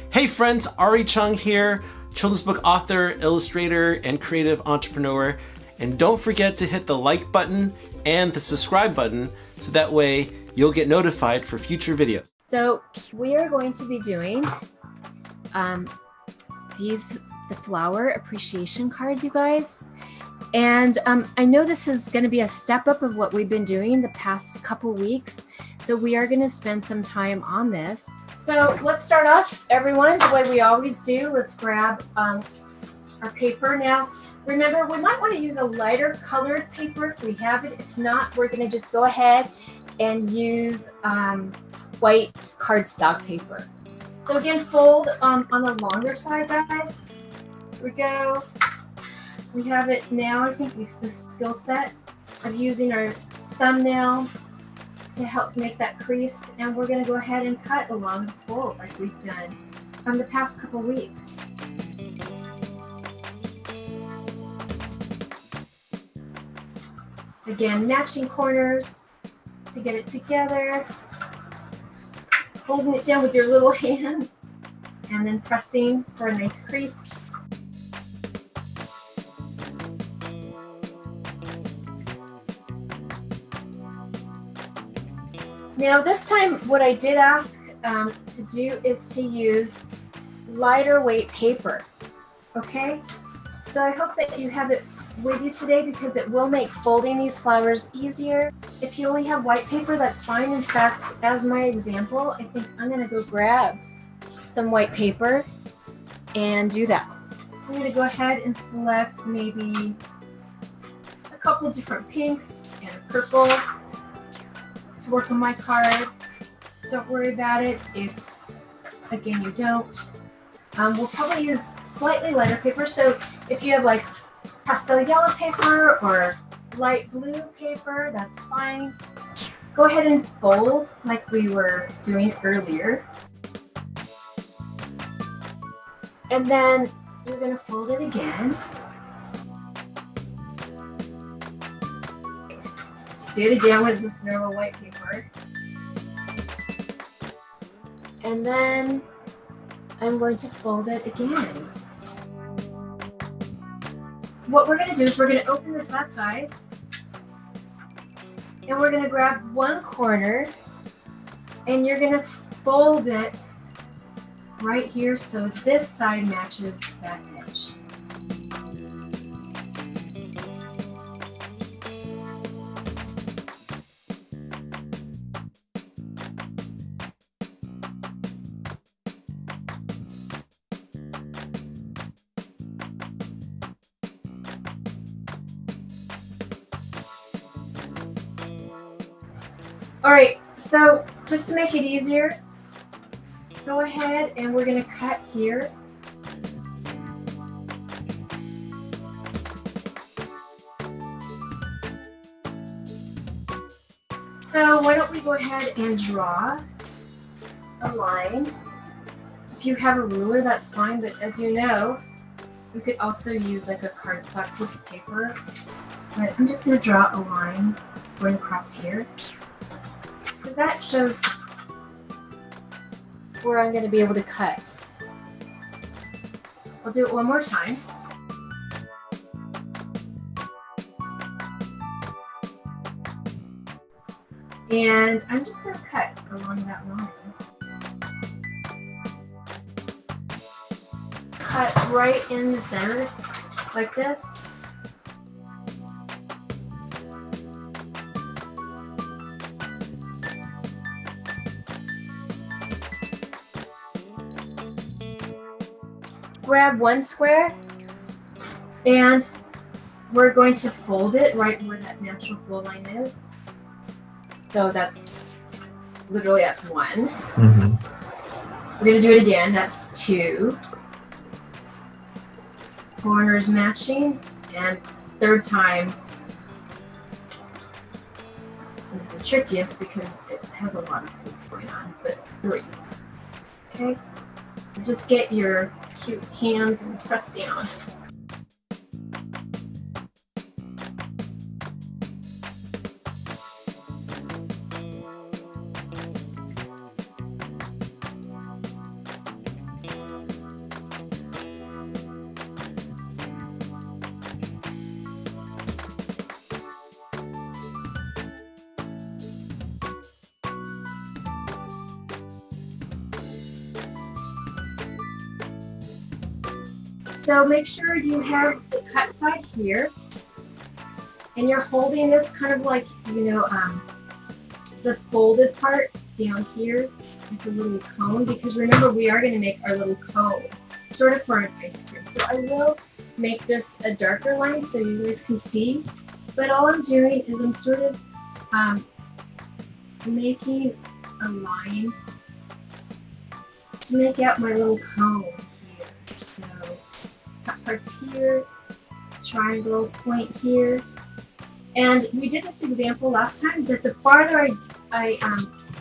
Hey friends, Ari Chung here, children's book author, illustrator, and creative entrepreneur. And don't forget to hit the like button and the subscribe button so that way you'll get notified for future videos. So we are going to be doing the flower appreciation cards, you guys. And I know this is going to be a step up of what we've been doing the past couple weeks. So we are going to spend some time on this. So let's start off, everyone, the way we always do. Let's grab our paper. Now, remember, we might want to use a lighter colored paper if we have it. If not, we're going to just go ahead and use white cardstock paper. So again, fold on the longer side, guys. Here we go. We have it now. I think this skill set of using our thumbnail to help make that crease, and we're going to go ahead and cut along the fold like we've done the past couple weeks. Again, matching corners to get it together, holding it down with your little hands, and then pressing for a nice crease. Now this time, what I did ask to do is to use lighter weight paper, okay? So I hope that you have it with you today because it will make folding these flowers easier. If you only have white paper, that's fine. In fact, as my example, I think I'm gonna go grab some white paper and do that. I'm gonna go ahead and select maybe a couple different pinks and a purple to work on my card. Don't worry about it if, again, you don't. We'll probably use slightly lighter paper. So if you have like pastel yellow paper or light blue paper, that's fine. Go ahead and fold like we were doing earlier. And then you're gonna fold it again. Do it again with just normal white paper. And then I'm going to fold it again. What we're going to do is we're going to open this up, guys. And we're going to grab one corner and you're going to fold it right here so this side matches that edge. All right, so just to make it easier, go ahead and we're going to cut here. So why don't we go ahead and draw a line. If you have a ruler, that's fine, but as you know, you could also use like a cardstock piece of paper. But I'm just going to draw a line going across here, because that shows where I'm going to be able to cut. I'll do it one more time. And I'm just going to cut along that line. Cut right in the center, like this. Grab one square and we're going to fold it right where that natural fold line is. So that's literally, that's one. We're going to do it again. That's two. Corners matching. And third time is the trickiest because it has a lot of things going on. But three. Okay? Just get your cute hands and press down. So make sure you have the cut side here, and you're holding this kind of like, you know, the folded part down here, like a little cone, because remember we are going to make our little cone, sort of for an ice cream. So I will make this a darker line so you guys can see, but all I'm doing is I'm sort of making a line to make out my little cone here. So cut parts here, triangle point here. And we did this example last time that the farther I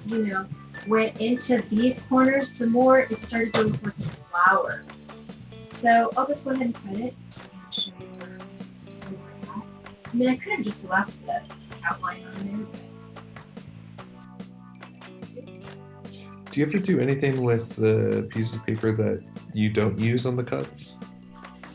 you know, went into these corners, the more it started to look like a flower. So I'll just go ahead and cut it and show you where we're at. I mean, I could have just left the outline on there, but... Do you ever do anything with the pieces of paper that you don't use on the cuts?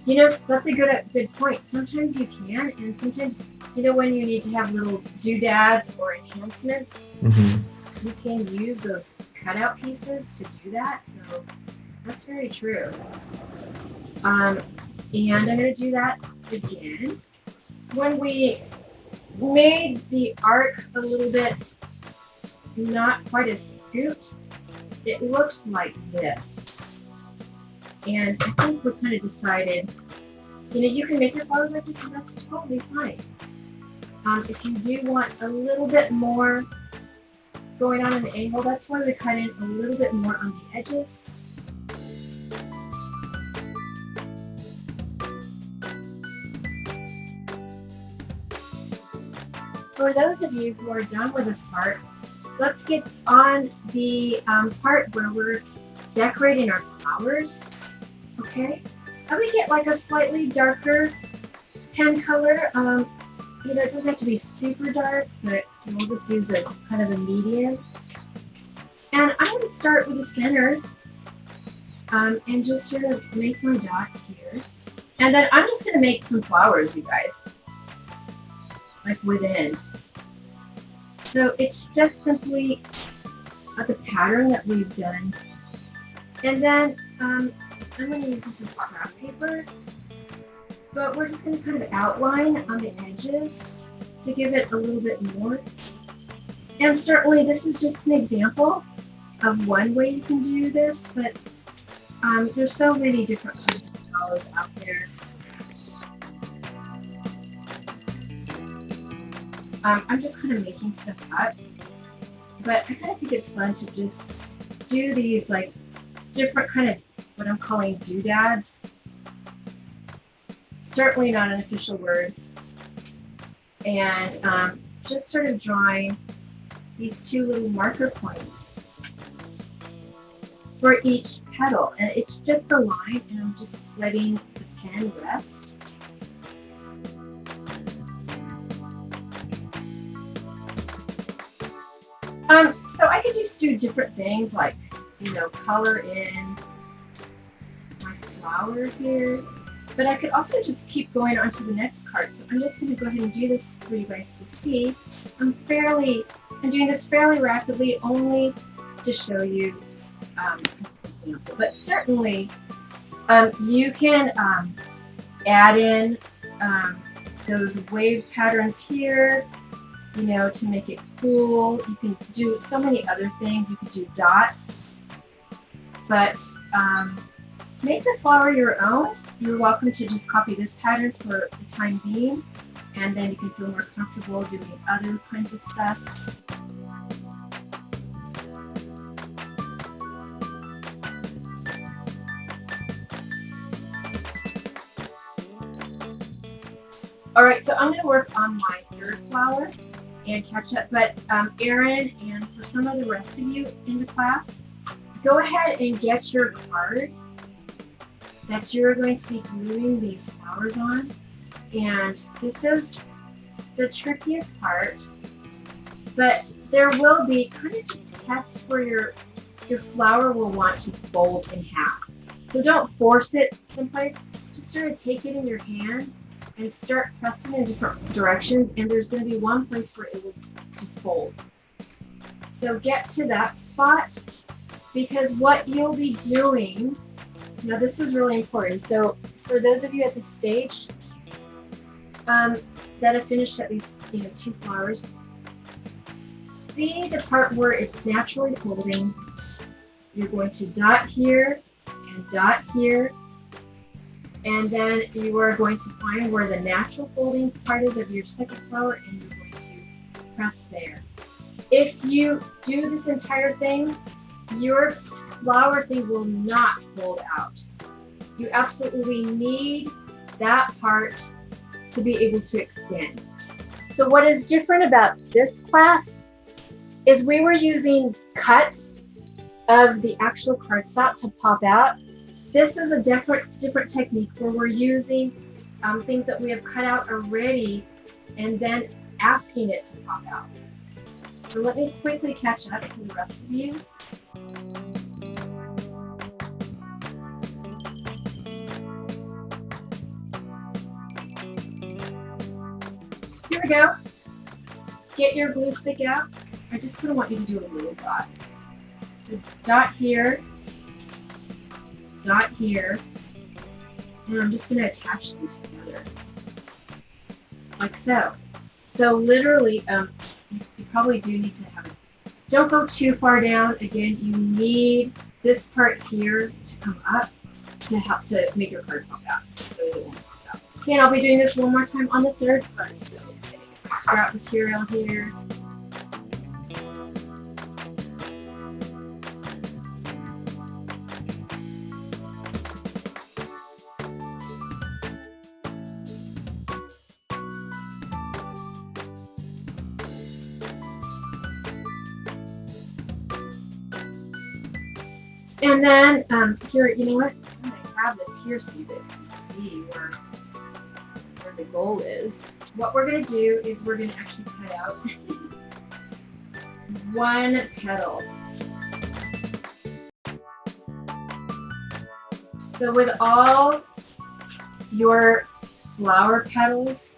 You know, that's a good point. Sometimes you can, and sometimes, you know, when you need to have little doodads or enhancements, you can use those cutout pieces to do that. So that's very true. And I'm going to do that again. When we made the arc a little bit not quite as scooped, it looked like this. And I think we kind of decided, you know, you can make your flowers like this, and that's totally fine. If you do want a little bit more going on an angle, that's why we cut in a little bit more on the edges. For those of you who are done with this part, let's get on the part where we're decorating our flowers. Okay, I would get like a slightly darker pen color. You know, it doesn't have to be super dark, but we'll just use a kind of a medium. And I'm going to start with the center and just sort of make my dot here. And then I'm just going to make some flowers, you guys, like within. So it's just simply the pattern that we've done. And then I'm going to use this as scrap paper, but we're just going to kind of outline on the edges to give it a little bit more. And certainly this is just an example of one way you can do this, but there's so many different kinds of flowers out there. I'm just kind of making stuff up, but I kind of think it's fun to just do these like different kind of what I'm calling doodads. Certainly not an official word. And just sort of drawing these two little marker points for each petal. And it's just a line, and I'm just letting the pen rest. So I could just do different things like, you know, color in my flower here, but I could also just keep going on to the next card. So I'm just going to go ahead and do this for you guys to see. I'm doing this fairly rapidly, only to show you an example. But certainly you can add in those wave patterns here, you know, to make it cool. You can do so many other things. You could do dots, but make the flower your own. You're welcome to just copy this pattern for the time being, and then you can feel more comfortable doing other kinds of stuff. All right, so I'm going to work on my third flower and catch up, but Erin, and for some of the rest of you in the class, go ahead and get your card that you're going to be gluing these flowers on. And this is the trickiest part, but there will be kind of just tests where your flower will want to fold in half. So don't force it someplace, just sort of take it in your hand and start pressing in different directions, and there's going to be one place where it will just fold. So get to that spot, because what you'll be doing, now this is really important. So for those of you at this stage that have finished at least 2 flowers, see the part where it's naturally folding. You're going to dot here and dot here, and then you are going to find where the natural folding part is of your second flower, and you're going to press there. If you do this entire thing, your flower thing will not fold out. You absolutely need that part to be able to extend. So what is different about this class is we were using cuts of the actual cardstock to pop out. This is a different technique where we're using things that we have cut out already and then asking it to pop out. So let me quickly catch up to the rest of you. Here we go. Get your glue stick out. I just kind of want you to do a little dot. So dot here, and I'm just going to attach them together, like so. So literally, you probably do need to have it. Don't go too far down. Again, you need this part here to come up to help to make your card pop out. Okay, and I'll be doing this one more time on the third card. So scrap material here. And then here, you know what? I'm going to have this here so you guys can see where the goal is. What we're going to do is we're going to actually cut out one petal. So with all your flower petals,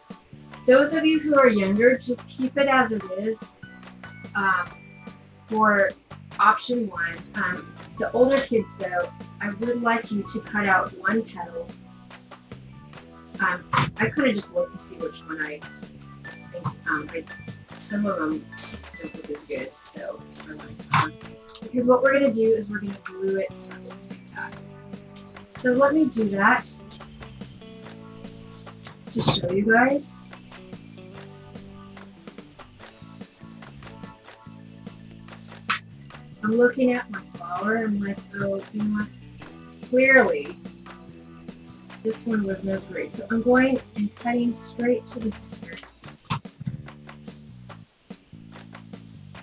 those of you who are younger, just keep it as it is for option 1. The older kids, though, I would like you to cut out one petal. I kind of just look to see which one I think. Some of them don't look as good, so I want to because what we're going to do is we're going to glue it so it looks like that. So let me do that to show you guys. I'm looking at my flower, I'm like, oh, you know what? Clearly, this one was not great. So I'm going and cutting straight to the center.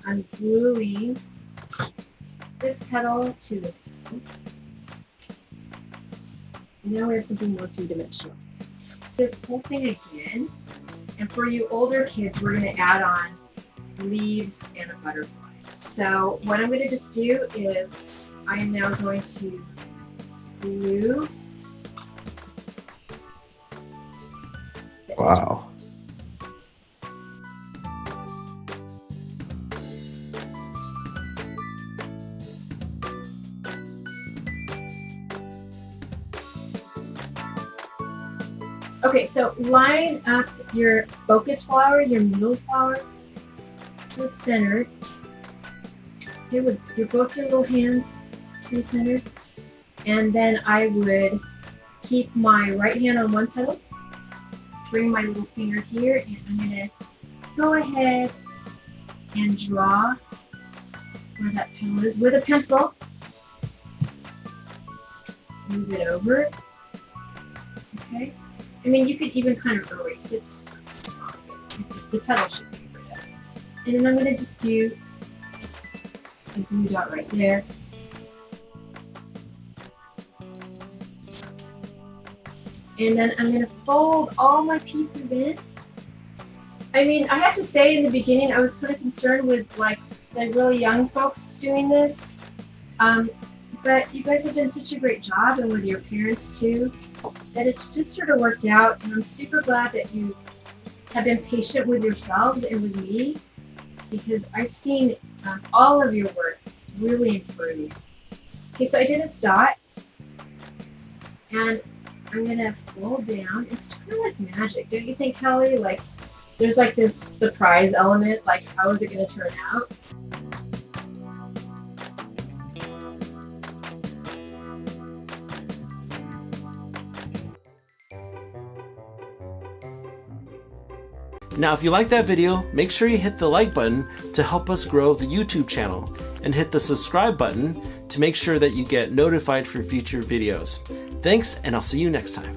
I'm gluing this petal to this petal. And now we have something more three-dimensional. This whole thing again, and for you older kids, we're going to add on leaves and a butterfly. So what I'm going to just do is I am now going to glue. Wow. Okay, so line up your focus flower, your middle flower, to the center. Okay, with both your little hands to the center. And then I would keep my right hand on one petal, bring my little finger here, and I'm going to go ahead and draw where that petal is with a pencil. Move it over. Okay. I mean, you could even kind of erase it so it's strong. The petal should be right up. And then I'm going to just do a glue dot right there. And then I'm going to fold all my pieces in. I mean, I have to say in the beginning, I was kind of concerned with like the really young folks doing this. But you guys have done such a great job, and with your parents too, that it's just sort of worked out. And I'm super glad that you have been patient with yourselves and with me, because I've seen all of your work really improve. Okay, so I did this dot, and I'm gonna fold down. It's kind of like magic, don't you think, Kelly? Like, there's like this surprise element, like how is it gonna turn out? Now, if you like that video, make sure you hit the like button to help us grow the YouTube channel, and hit the subscribe button to make sure that you get notified for future videos. Thanks, and I'll see you next time.